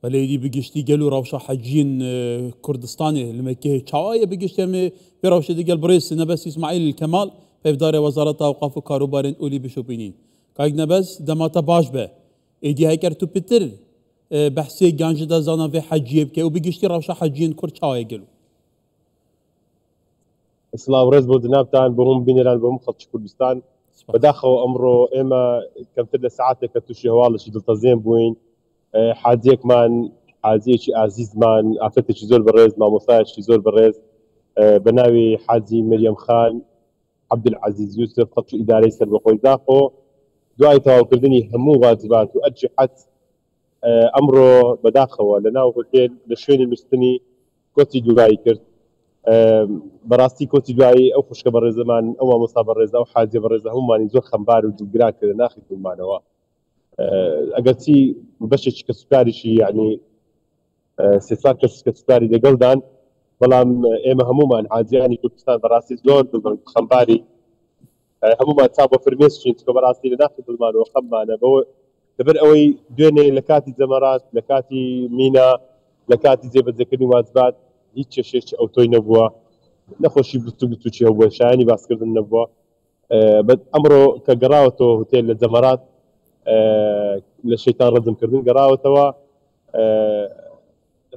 بەلێدی بگشتی گەل و ڕەوشە حەجین کوردستانی لە مەکێ چاوایە بگشتێمێ پێ ڕەوشە دیگەل بڕێز نەبەس ئیسماعیل کەمال پێفدارێ وەزارەتە ئەوقاف و کاروبارên ئولî bişopînîn کاک نەبەس دەماتە باش بە ئێدی هەیکەر تو پتر بەحسێ گانج دا زانا vê حەجیە بکە و بگشتی ڕەوشە حەجین کورد چاوایە گەلو سلااو ڕێز بۆ جنابتان بۆ هەموو بینێران بۆ هەموو خەڵکی کوردستان بەداخەوە ئەمڕۆ ئێمە کەمتر لە سەعاتێک کە تووشی هەواڵەشی دڵتەزێن بووین حاجیەکمان حاجیەکی ئازیزمان ئافرەتێکی زۆر بەڕێز مامۆستایەکی زۆر بەڕێز بە ناوی حاجی مەریەم خان عەبدولعەزیز یوسف خەڵکی ئیدارەی سەربەخۆی داخۆ دوای تەواوکردنی هەموو واجبات و ئەرچی حەج ئەمڕۆ بەداخەوە لە ناو هۆتێل لە شوێنی نووستنی کۆچی دوورایی کرد بەڕاستی کۆچی دوایی ئەو خوشکە بەڕێزەمان ئەو مامۆستا بەڕێزە ئەو حاجیە بەڕێزە هەمومانی زۆر خەمبار و دڵگران کردە ناخی کوردمانەوە ئەگەرچی بەشێکی کە سوکاریشی یعنی سێسات کە سوکاری لەگەڵدان بەڵام ئێمە هەمومان حاجیانی کوردستان بەڕاستی زۆر خەمباری هەمومان چاو بە فرمێسچین چکە بەڕاستی لە ناخی دڵمانەوە خەممانە بەوە لەبەر ئەوەی دوێنێ لە کاتی جەمەرات لە کاتی مینا لە کاتی جێبەجێکردنی واجبات هیچ کێشێکی ئەوتۆی نەبووە نەخۆشی گفتوگوتوچی هەبووە شایانی باسکردن نەبووە ئەمڕۆ کە گەڕاوەتەوە هۆتێل لە جەمەرات لە شەیتان ڕەجمکردن گەڕاوەتەوە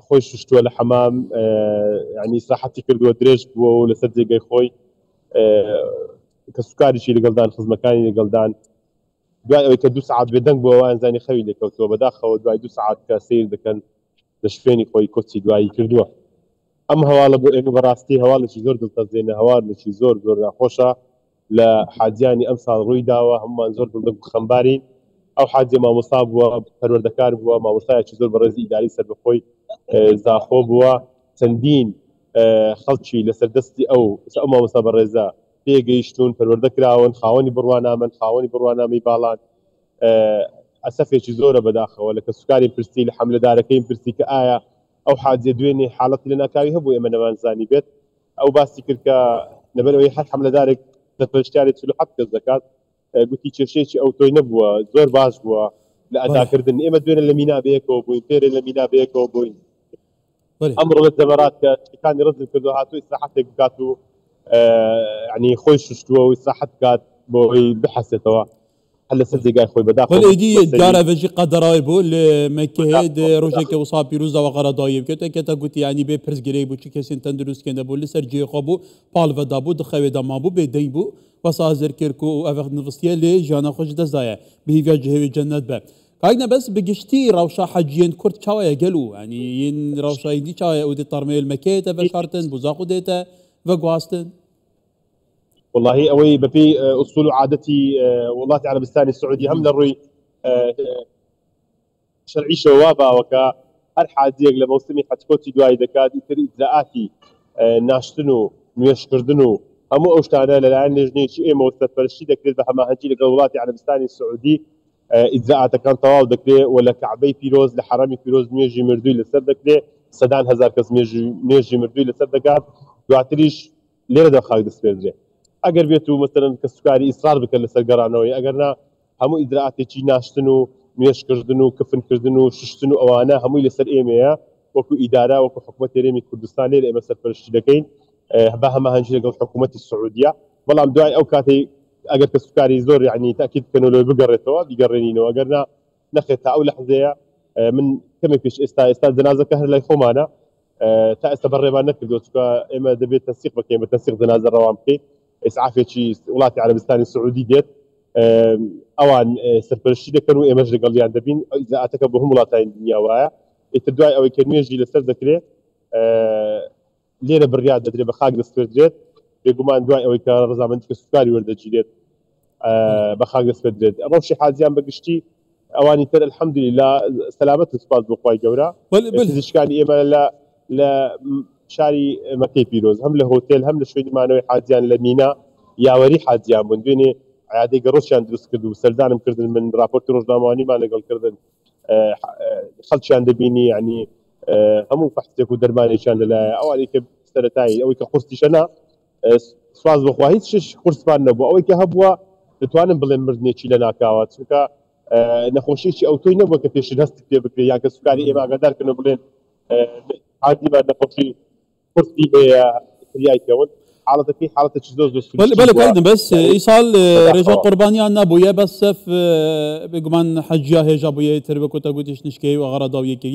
خۆی شوشتووە لە حەمام ینی ئیسراحەتی کردووە درێژ بووە و لەسەر جێگەی خۆی کە سوکاریشی لەگەڵدان خزمەکانی لەگەڵدان دوای ئەوەی کە 2 ساعات بێدەنگ بووە ئەوانزانی خەوی لێکەوتەوە بەداخەوە دوای 2 ساعات کە سیر دەکەن لە شوێنی خۆی کۆچی دوایی کردووە ئەم هەواڵە بۆ ئێمە بەڕاستی هەواڵێکی زۆر دڵتەزێنە هەواڵێکی زۆر زۆر ناخۆشە لە حاجیانی ئەم ساڵ ڕووی داوە هەمومان زۆر دڵدەنگ و خەمبارین ئەو حاجیە مامۆستا بووە پەروەردەکار بووە مامۆستایەکی زۆر بەڕێزی ئیداری سەربەخۆی زاخۆ بووە چەندین خەڵکی لەسەردەستی ئەو مامۆستا بەڕێزە پێگەیشتون پەروەردەکراون خاوەنی بڕوانامن خاوەنی بڕوانامی باڵان ئەسەفێکی زۆرە بەداخەوە لە کە سوکاری پرسی لە حەملەدارەکەی پرسی کە ئایا ئەو حاجێ دوێنێ حاڵەتی لە ناکاوی هەبوو ئێمە نەمانزانی بێت ئەو باسی کرد کە لەبەرەوەی هەر حەملەدارێک دەپەرشتیاری 47 کەس دەکات گوتی کێشەیەکی ئەوتۆی نەبووە زۆر باش بووە لە ئەداکردن ئێمە دوێنێ لە مینا بەیەکەوە بووین پێرێ لە مینا بەیەکەوە بووین ئەمڕۆ لە جەمەرات کە شتەکانی ڕزم کردو هاتووە ئیسراحەتێک بکات و ینی خۆی شوشتووە و ئیسراحەت بکات بۆی بحەسێتەوە هەر لەسەر جێگای خۆی بەداخەوە بەڵێدی دارەڤژی قەدەڕای بوو لە مەکێهێد ڕۆژێکە وسا پیرۆزەوە قەرەدایە بکێتە کێتە گوتی ینی بێ پرسگرەی بوو چی کەسین تەندروستکێنە بوو لەسەر جێخۆ بوو پاڵڤەدا بوو دخەوێدەما بوو بێدەنگ بوو وەسا هەزرکرد و ئەڤەق نڤستیە لێ ژیانە خۆش دەزایە بهیڤیا جهێوی جەنەت بە کاک نەبەس بگشتی ڕەوشە حەجیên کورد چاوایە گەلو ینی این ڕەوشایدی چاوایە ئەو دێ تەرمێل مەکێتە بەشارتن بوزاق و دێتە بەگواستن والله ئەوەی بەپێی ئوسول و عادەتی وڵاتی عەرەبستانی سعودی هەم لە ڕووی شەرعیشەوە وا باوەکە هەر حاجیەک لە مەوسمی حەجکۆتی دوایی دەکات ئیتر ئیجزاءاتی ناشتن و نوێشکردن و هەموو ئەو شتانە لەلایەن لێژنەیەکی ئێمە سەرپەرشتی دەکرێت بە هەماهەنگی لەگەڵ وڵاتی عەرەبستانی سعودی ئیجزاءاتەکان تەواو دەکرێت و لە کەعبەی پیرۆز لە حەرەمی پیرۆز نوێژی مردووی لەسەر دەکرێت سەدان هەزار کەس نوێژی مردووی لەسەر دەکات دواتریش لێرەدا خاک دەسپێردرێت ئەگەر بێت و مەسەرەن کە سوکاری ئیسرار بکەن لەسەر گەڕانەوەی ئەگەرنا هەموو ئیجزاءاتێکی ناشتن و نوێشکردن و کفنکردن و ششتن و ئەوانە هەمووی لەسەر ئێمەیە وەکو ئیدارە وەکو حکوومەتی هەرێمی کوردستان لێرە ئێمە سەرپەرشتی دەکەین بە هەماهەنگی لەگەڵ حکوومەتی سعودیە بەڵام دوای ئەو کاتەی ئەگەر کە سوکاری زۆر یعنی تاکید بکەن و لەوێ بگەڕێتەوە بیگەڕێنینەوە ئەگەرنا نەخێت تا ئەو لەحزەیە من کەمێک پێش ئێستا جەنازەکە هەر لای خۆمانە تا ئێستا بەڕێوان نەکردو چکە ئێمە دەبێت تەنسیق بکەین بە تەنسیق جەنازە ڕەوان بکەین ئیسعافێکی وڵاتی عەرەبستانی سعودی دێت ئەوان سەرپەرشتی دەکەن و ئێمەش لەگەڵیان دەبین ئیجزاءاتەکە بۆ هەموو وڵاتانی دنیا وایە ئیتر دوای ئەوەی کە نوێژی لەسەر دەکرێت لێرە بڕیار دەدرێت بە خاک دەسپێردرێت بێگومان دوای ئەوەی کە ڕەزامەندی کە سوکاری وەردەگیرێت بە خاک دەسپێردرێت ڕەوشی حاجیان بەگشتی ئەوانی تر الحەمدولله سەلامەت و سوپاس بۆ خوای گەورە پزیشکانی ئێمە لە شاری مەکەی پیرۆز هەم لە هۆتێل هەم لە شوێنی مانەوەی حاجیان لە مینا یاوەری حاجیان بوون دوێنێ عادەی گەڕۆچیان دروست کرد و سەردانم کردن من راپۆرتی ڕۆژنامەوانیمان لەگەڵکردن خەڵکیان دەبینی ینی هەموو فەحسێک و دەرمانێکیان لەلایە ئەوانەی کە سەرەتایی ئەوەی کە قورسیشەنا سواز بخوا هیچ شش قورسمان نەبووە ئەوەی کە هەبووە دەتوانم بڵێن مردنێکی لە ناکاوە چونکە نەخۆشیی ئەو تۆی نەبووە کە پێشتر هەستی پێ بکرێت یان کە سوکاری ئێمە ئاگادارکردنەوە بڵێن عادیمان نەخۆشی قورسی هەیە کریایکەون حاڵەتەکەی حاڵەتێکی زۆر بله کردم بس ایسال رجا قربانیان نبویه بس سف بگمان حجیا هجا بویه تربه کتا گوتیش نشکی و غرا داویه که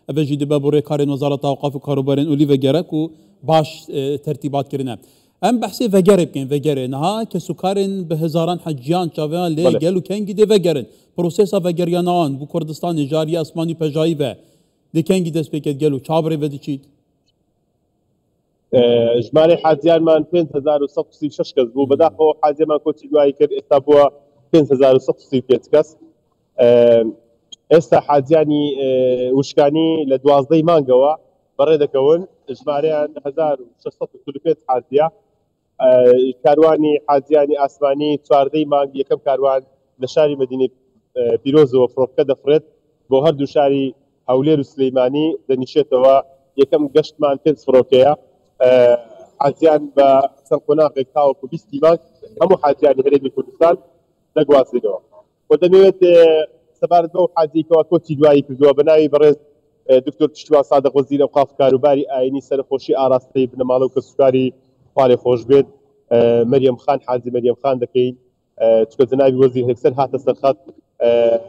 اوه جیده ببوره کارین وزارت اوقاف و کاروبارین اولی وگرک و باش ترتیبات کرنه ام بحثی وگره بکن وگره نها که سکارین به هزاران حجیان چاویان لی گلو کنگی ده وگرن پروسیسا وگریانان بو کردستان جاری اسمانی پجایی و ده کنگی دست بکت گلو چابره و دیچید ژمارەی حاجیانمان 5136 کەس بوو بەداخەوە حاجیمان کۆچی دوایی کرد ئێستا بووە 5135 کەس ئێستا حاجیانی وشکانی لە 12 مانگەوە بەڕێ دەکەون ژمارەیان 1635 حاجیە کاروانی حاجیانی ئاسمانی 14 مانگ یەکەم کاروان لە شاری مەدینەی پیرۆزەوە فڕۆکە دەفرێت بۆ هەردوو شاری هەولێر و سلەیمانی دەنیشێتەوە یەکەم گەشتمان پێنج فڕۆکەیە حاجیان بە چەند قۆناغێک تاوەکو 20 مانگ هەموو حاجیانی هەرێمی کوردستان دەگوازێنەوە و دەمەوێت سەبارەت بەو حاجیکەوە کۆچی دوایی کردووە بە ناوی بەڕێز دکتۆر پشتیوان سادق وەزیر ئەوقاف کاروباری ئاینی سەرخۆشی ئاراستەی بنەماڵە و کەسوکاری خوا خۆش بێت مەریەم خان حاجی مەریەم خان دەکەین چکە جەنابی وەزیر هێکسەر هاتە سەرخەت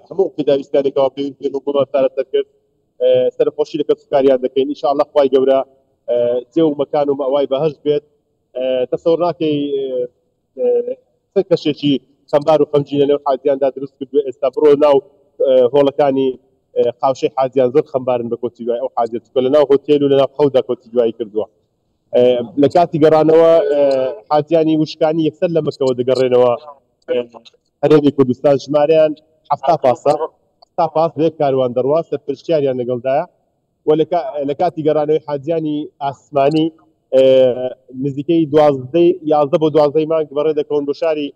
هەموو پێداویستانێکەوە پێویست بێت حکوومەت سەرەتەکرد سەرخۆشی لە کەسوکاریان دەکەین ئینشاءالله خوای گەورە جێ و مەکان و مەوای بەهەشت بێت تەسەوڕ ناکەی چەند کەشێکی چەمبار و خەمجینە لەو حاجیاندا دروست کردووە ئێستا بڕۆ ناو هۆڵەکانی قاوشەی حاجیان زۆر خەمبارن بە کۆچی دوای ئەو حاجیت کە لە ناو هۆتێل و لە ناو خەودا کۆچی دوایی کردووە لە کاتی گەڕانەوە حاجیانی وشکانی یەکسەر لە مەکەوە دەگەڕێنەوە هەرێمی کوردستان ژمارەیان 70 پاسە 70 پاس بێ کاروان دەڕوا سەرپرشتیاریان لەگەڵدایە و لە کاتی گەڕانەوەی حاجیانی ئاسمانی نزیکەی 11 بۆ 12 مانگ بەڕێ دەکەون بۆ شاری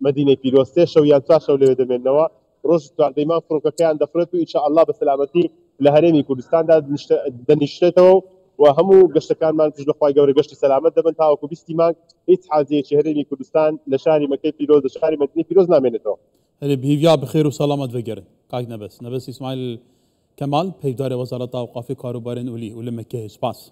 مەدینەی پیرۆز 3 شەو یان 4 شەو لەوێ دەمێننەوە ڕۆژ 12 مانگ فڕۆکەکەیان دەفرێت و ئینشاءالله بە سەلامەتی لە هەرێمی کوردستاندا دەنیشتێتەوە و هەموو گەشتەکانمان پشت بەخوای گەورە گەشتی سەلامەت دەبن تاوەکو 20 مانگ هیچ حاجیەکی هەرێمی کوردستان لە شاری مەکەی پیرۆز لە شاری مەدینەی پیرۆز نامێنێتەوە بهیویا بخیر و سلامت وگرن کاک نبس اسماعیل کمال پیدار وزارت اوقاف کاروبارین اولی ولمکه سپاس